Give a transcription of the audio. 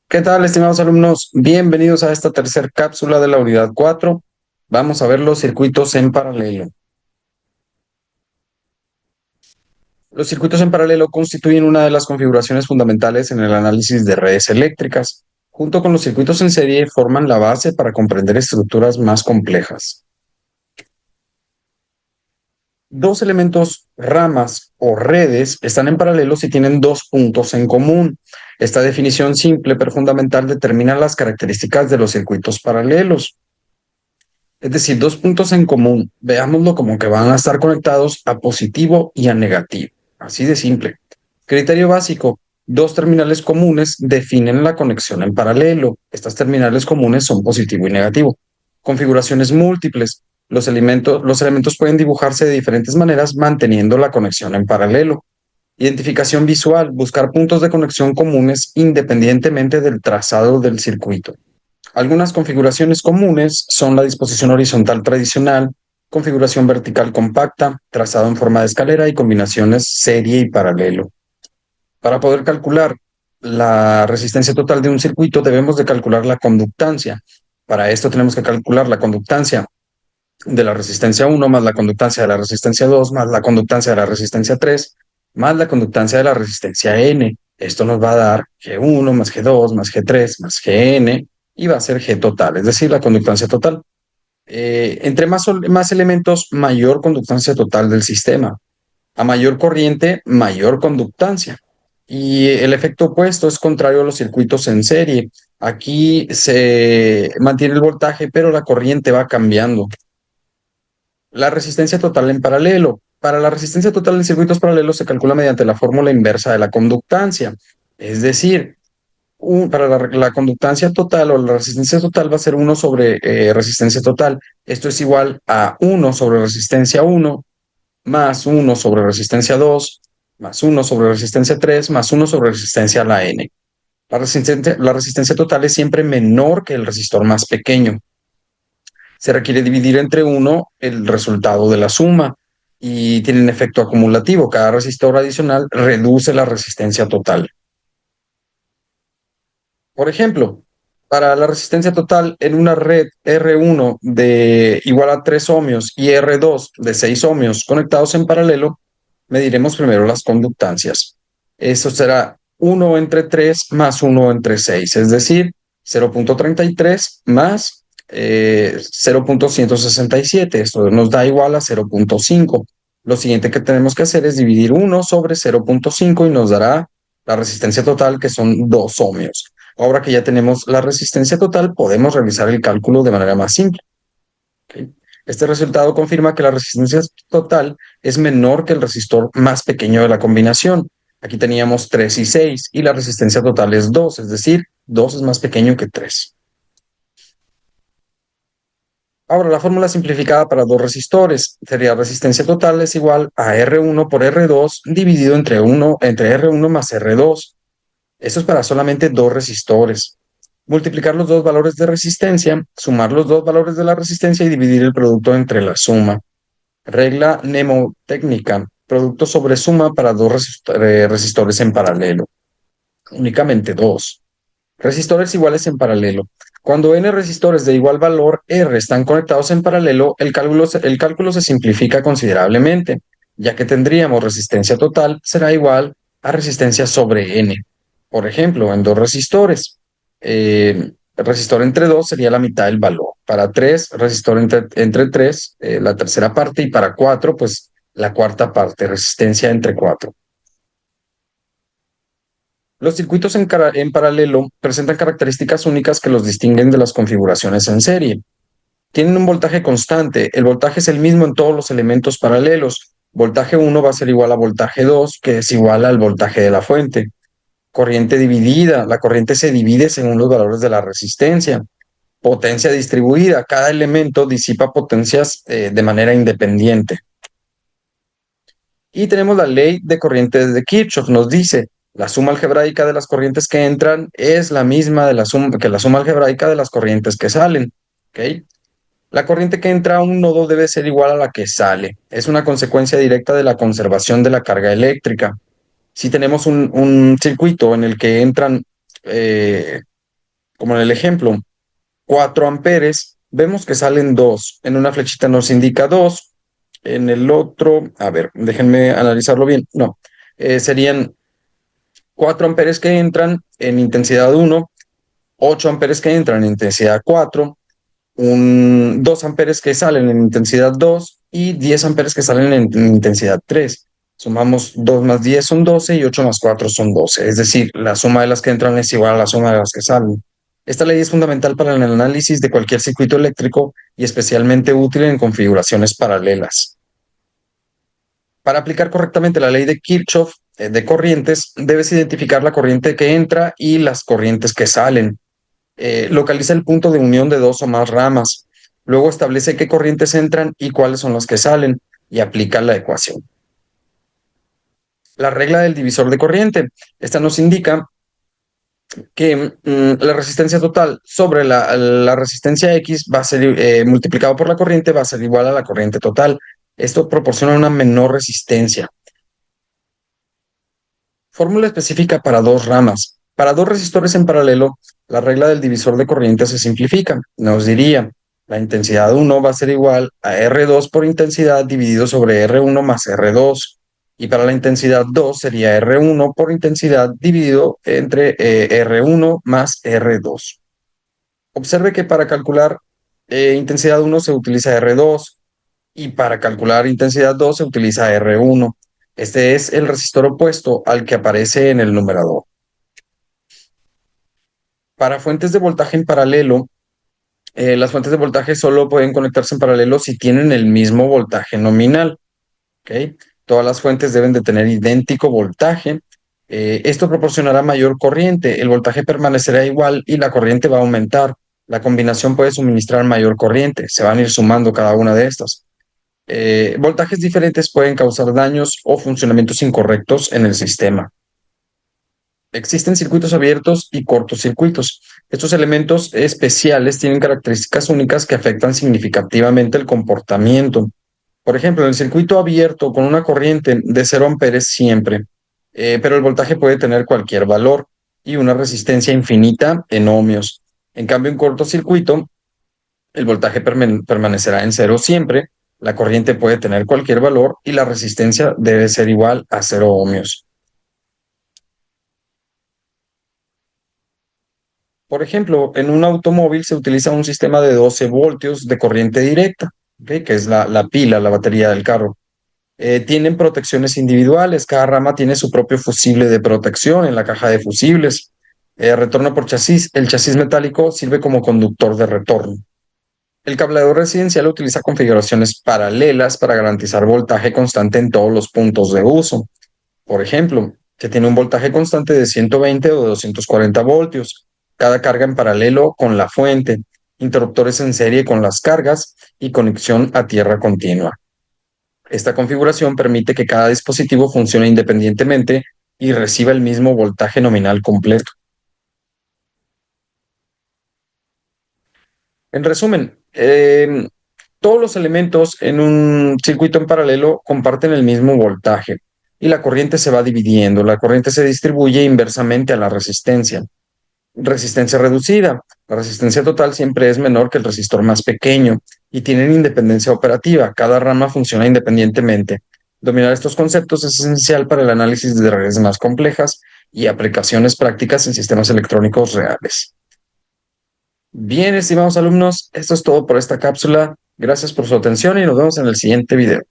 ¿Qué tal, estimados alumnos? Bienvenidos a esta tercera cápsula de la unidad 4. Vamos a ver los circuitos en paralelo. Los circuitos en paralelo constituyen una de las configuraciones fundamentales en el análisis de redes eléctricas. Junto con los circuitos en serie, forman la base para comprender estructuras más complejas. Dos elementos, ramas o redes, están en paralelo si tienen dos puntos en común. Esta definición simple pero fundamental determina las características de los circuitos paralelos. Es decir, dos puntos en común, veámoslo como que van a estar conectados a positivo y a negativo. Así de simple. Criterio básico. Dos terminales comunes definen la conexión en paralelo. Estas terminales comunes son positivo y negativo. Configuraciones múltiples. Los elementos pueden dibujarse de diferentes maneras manteniendo la conexión en paralelo. Identificación visual. Buscar puntos de conexión comunes independientemente del trazado del circuito. Algunas configuraciones comunes son la disposición horizontal tradicional, configuración vertical compacta, trazado en forma de escalera y combinaciones serie y paralelo. Para poder calcular la resistencia total de un circuito debemos de calcular la conductancia. Para esto tenemos que calcular la conductancia de la resistencia 1 más la conductancia de la resistencia 2 más la conductancia de la resistencia 3 más la conductancia de la resistencia N. Esto nos va a dar G1 más G2 más G3 más Gn y va a ser G total, es decir, la conductancia total. Entre más elementos, mayor conductancia total del sistema. A mayor corriente, mayor conductancia. Y el efecto opuesto es contrario a los circuitos en serie. Aquí se mantiene el voltaje, pero la corriente va cambiando. La resistencia total en paralelo. Para la resistencia total en circuitos paralelos se calcula mediante la fórmula inversa de la conductancia. Es decir, para la conductancia total o la resistencia total va a ser 1 sobre resistencia total. Esto es igual a 1 sobre resistencia 1 más 1 sobre resistencia 2 más 1 sobre resistencia 3 más 1 sobre resistencia a la N. La resistencia total es siempre menor que el resistor más pequeño. Se requiere dividir entre 1 el resultado de la suma y tienen efecto acumulativo. Cada resistor adicional reduce la resistencia total. Por ejemplo, para la resistencia total en una red R1 de igual a 3 ohmios y R2 de 6 ohmios conectados en paralelo, mediremos primero las conductancias. Esto será 1 entre 3 más 1 entre 6, es decir, 0.33 más 0.167. Esto nos da igual a 0.5. Lo siguiente que tenemos que hacer es dividir 1 sobre 0.5 y nos dará la resistencia total, que son 2 ohmios. Ahora que ya tenemos la resistencia total, podemos realizar el cálculo de manera más simple. ¿Okay? Este resultado confirma que la resistencia total es menor que el resistor más pequeño de la combinación. Aquí teníamos 3 y 6 y la resistencia total es 2, es decir, 2 es más pequeño que 3. Ahora, la fórmula simplificada para dos resistores sería resistencia total es igual a R1 por R2 dividido entre R1 más R2. Esto es para solamente dos resistores. Multiplicar los dos valores de resistencia, sumar los dos valores de la resistencia y dividir el producto entre la suma. Regla mnemotécnica. Producto sobre suma para dos resistores en paralelo. Únicamente dos. Resistores iguales en paralelo. Cuando n resistores de igual valor R están conectados en paralelo, el cálculo se simplifica considerablemente, ya que tendríamos resistencia total será igual a resistencia sobre n. Por ejemplo, en dos resistores, el resistor entre 2 sería la mitad del valor. Para 3, resistor entre 3, la tercera parte, y para 4, pues la cuarta parte, resistencia entre 4. Los circuitos en paralelo presentan características únicas que los distinguen de las configuraciones en serie. Tienen un voltaje constante. El voltaje es el mismo en todos los elementos paralelos. Voltaje 1 va a ser igual a voltaje 2, que es igual al voltaje de la fuente. Corriente dividida. La corriente se divide según los valores de la resistencia. Potencia distribuida. Cada elemento disipa potencias de manera independiente. Y tenemos la ley de corrientes de Kirchhoff. Nos dice, la suma algebraica de las corrientes que entran es la misma que la suma algebraica de las corrientes que salen. ¿Okay? La corriente que entra a un nodo debe ser igual a la que sale. Es una consecuencia directa de la conservación de la carga eléctrica. Si tenemos un circuito en el que entran como en el ejemplo, 4 amperes, vemos que salen 2. En una flechita nos indica 2, en el otro, a ver, déjenme analizarlo bien. No, serían 4 amperes que entran en intensidad 1, 8 amperes que entran en intensidad 4, 2 amperes que salen en intensidad 2 y 10 amperes que salen en intensidad 3. Sumamos 2 más 10 son 12 y 8 más 4 son 12. Es decir, la suma de las que entran es igual a la suma de las que salen. Esta ley es fundamental para el análisis de cualquier circuito eléctrico y especialmente útil en configuraciones paralelas. Para aplicar correctamente la ley de Kirchhoff de corrientes, debes identificar la corriente que entra y las corrientes que salen. Localiza el punto de unión de dos o más ramas. Luego establece qué corrientes entran y cuáles son las que salen y aplica la ecuación. La regla del divisor de corriente. Esta nos indica que la resistencia total sobre la resistencia X va a ser multiplicado por la corriente, va a ser igual a la corriente total. Esto proporciona una menor resistencia. Fórmula específica para dos ramas. Para dos resistores en paralelo, la regla del divisor de corriente se simplifica. Nos diría, la intensidad 1 va a ser igual a R2 por intensidad dividido sobre R1 más R2. Y para la intensidad 2 sería R1 por intensidad dividido entre R1 más R2. Observe que para calcular intensidad 1 se utiliza R2 y para calcular intensidad 2 se utiliza R1. Este es el resistor opuesto al que aparece en el numerador. Para fuentes de voltaje en paralelo, las fuentes de voltaje solo pueden conectarse en paralelo si tienen el mismo voltaje nominal. ¿Okay? Todas las fuentes deben de tener idéntico voltaje. Esto proporcionará mayor corriente. El voltaje permanecerá igual y la corriente va a aumentar. La combinación puede suministrar mayor corriente. Se van a ir sumando cada una de estas. Voltajes diferentes pueden causar daños o funcionamientos incorrectos en el sistema. Existen circuitos abiertos y cortocircuitos. Estos elementos especiales tienen características únicas que afectan significativamente el comportamiento. Por ejemplo, en el circuito abierto con una corriente de 0 amperes siempre, pero el voltaje puede tener cualquier valor y una resistencia infinita en ohmios. En cambio, en cortocircuito, el voltaje permanecerá en cero siempre, la corriente puede tener cualquier valor y la resistencia debe ser igual a 0 ohmios. Por ejemplo, en un automóvil se utiliza un sistema de 12 voltios de corriente directa, ¿okay? Que es la pila, la batería del carro. Tienen protecciones individuales, cada rama tiene su propio fusible de protección en la caja de fusibles. Retorno por chasis, el chasis metálico sirve como conductor de retorno. El cableador residencial utiliza configuraciones paralelas para garantizar voltaje constante en todos los puntos de uso. Por ejemplo, que tiene un voltaje constante de 120 o de 240 voltios, cada carga en paralelo con la fuente, interruptores en serie con las cargas y conexión a tierra continua. Esta configuración permite que cada dispositivo funcione independientemente y reciba el mismo voltaje nominal completo. En resumen, todos los elementos en un circuito en paralelo comparten el mismo voltaje y la corriente se va dividiendo. La corriente se distribuye inversamente a la resistencia. Resistencia reducida. La resistencia total siempre es menor que el resistor más pequeño y tienen independencia operativa. Cada rama funciona independientemente. Dominar estos conceptos es esencial para el análisis de redes más complejas y aplicaciones prácticas en sistemas electrónicos reales. Bien, estimados alumnos, esto es todo por esta cápsula. Gracias por su atención y nos vemos en el siguiente video.